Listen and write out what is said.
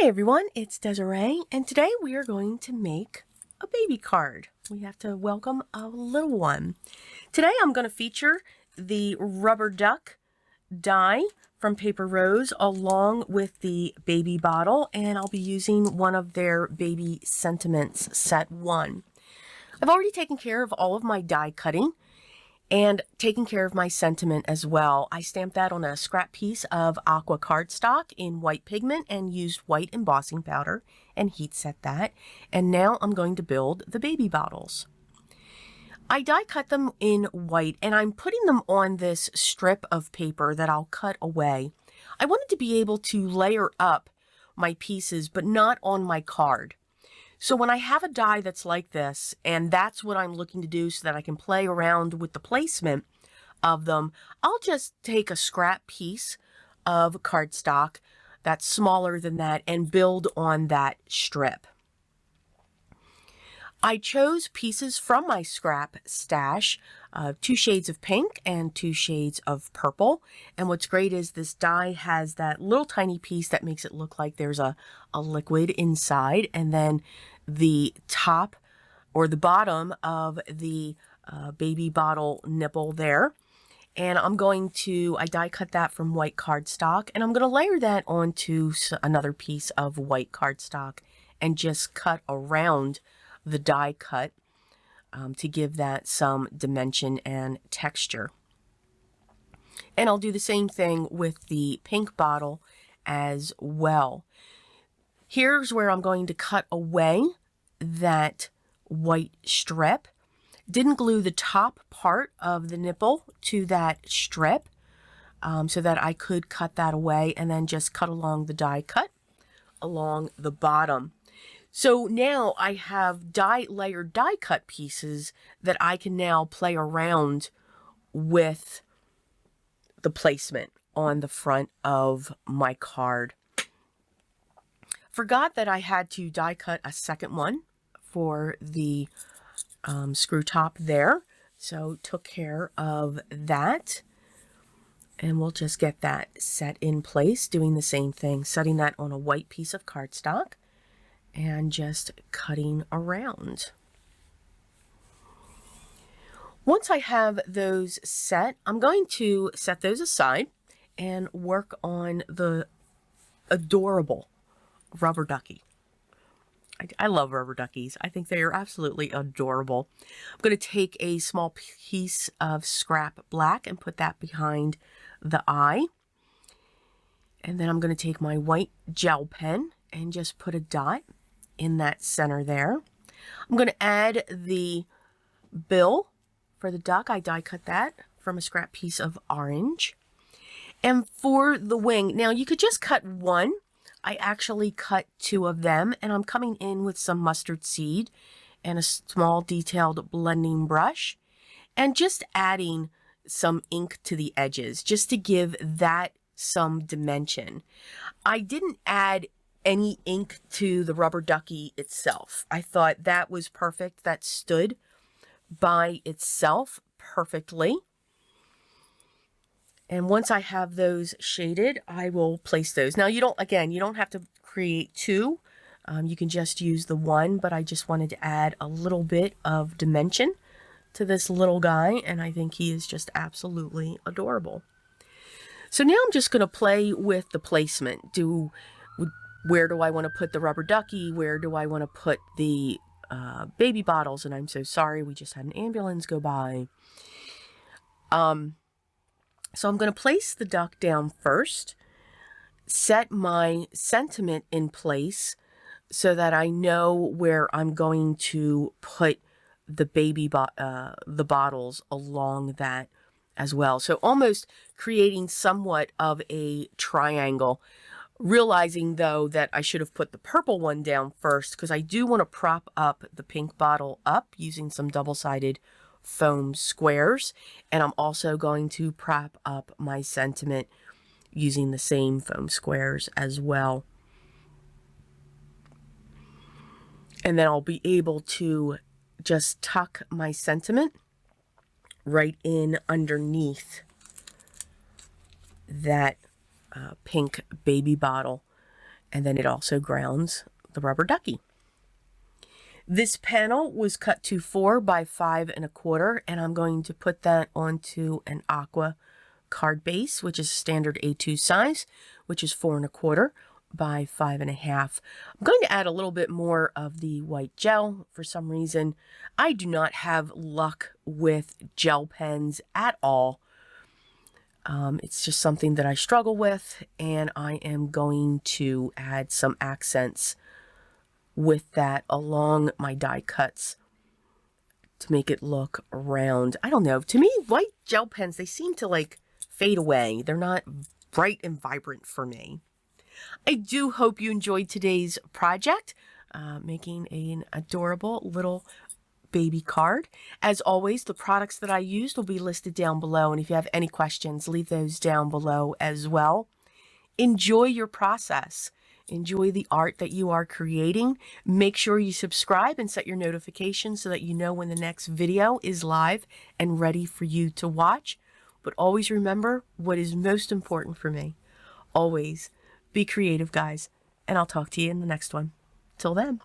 Hey everyone, it's Desiree, and today we are going to make a baby card. We have to welcome a little one. Today I'm going to feature the rubber duck die from Paper Rose along with the baby bottle, and I'll be using one of their baby sentiments, set 1. I've already taken care of all of my die cutting and taking care of my sentiment as well. I stamped that on a scrap piece of aqua cardstock in white pigment and used white embossing powder and heat set that. And now I'm going to build the baby bottles. I die cut them in white and I'm putting them on this strip of paper that I'll cut away. I wanted to be able to layer up my pieces, but not on my card. So when I have a die that's like this, and that's what I'm looking to do so that I can play around with the placement of them, I'll just take a scrap piece of cardstock that's smaller than that and build on that strip. I chose pieces from my scrap stash, 2 shades of pink and 2 shades of purple. And what's great is this die has that little tiny piece that makes it look like there's a liquid inside, and then the top or the bottom of the baby bottle nipple there. And I die cut that from white cardstock, and I'm going to layer that onto another piece of white cardstock and just cut around the die cut to give that some dimension and texture. And I'll do the same thing with the pink bottle as well. Here's where I'm going to cut away that white strip. Didn't glue the top part of the nipple to that strip so that I could cut that away and then just cut along the die cut along the bottom. So now I have layered die cut pieces that I can now play around with the placement on the front of my card. Forgot that I had to die cut a second one for the screw top there, so took care of that. And we'll just get that set in place, doing the same thing, setting that on a white piece of cardstock and just cutting around. Once I have those set, I'm going to set those aside and work on the adorable rubber ducky. I love rubber duckies. I think they are absolutely adorable. I'm going to take a small piece of scrap black and put that behind the eye. And then I'm going to take my white gel pen and just put a dot in that center there. I'm going to add the bill for the duck. I die cut that from a scrap piece of orange. And for the wing, now you could just cut one. I actually cut 2 of them, and I'm coming in with some mustard seed and a small detailed blending brush and just adding some ink to the edges just to give that some dimension. I didn't add any ink to the rubber ducky itself. I thought that was perfect. That stood by itself perfectly. And once I have those shaded, I will place those. Now you don't have to create 2. You can just use the 1, but I just wanted to add a little bit of dimension to this little guy, and I think he is just absolutely adorable. So now I'm just going to play with the placement. Where do I want to put the rubber ducky? Where do I want to put the baby bottles? And I'm so sorry, we just had an ambulance go by. So I'm going to place the duck down first, set my sentiment in place so that I know where I'm going to put the the bottles along that as well. So almost creating somewhat of a triangle, realizing though that I should have put the purple one down first because I do want to prop up the pink bottle up using some double-sided foam squares, and I'm also going to prop up my sentiment using the same foam squares as well. And then I'll be able to just tuck my sentiment right in underneath that pink baby bottle. And then it also grounds the rubber ducky. This panel was cut to 4 by 5 1/4, and I'm going to put that onto an aqua card base, which is standard A2 size, which is 4 1/4 by 5 1/2. I'm going to add a little bit more of the white gel. For some reason, I do not have luck with gel pens at all. It's just something that I struggle with, and I am going to add some accents with that along my die cuts to make it look round. I don't know. To me, white gel pens, they seem to like fade away. They're not bright and vibrant for me. I do hope you enjoyed today's project, making an adorable little baby card. As always, the products that I used will be listed down below, and if you have any questions, leave those down below as well. Enjoy your process. Enjoy the art that you are creating. Make sure you subscribe and set your notifications so that you know when the next video is live and ready for you to watch. But always remember what is most important for me. Always be creative, guys, and I'll talk to you in the next one. Till then.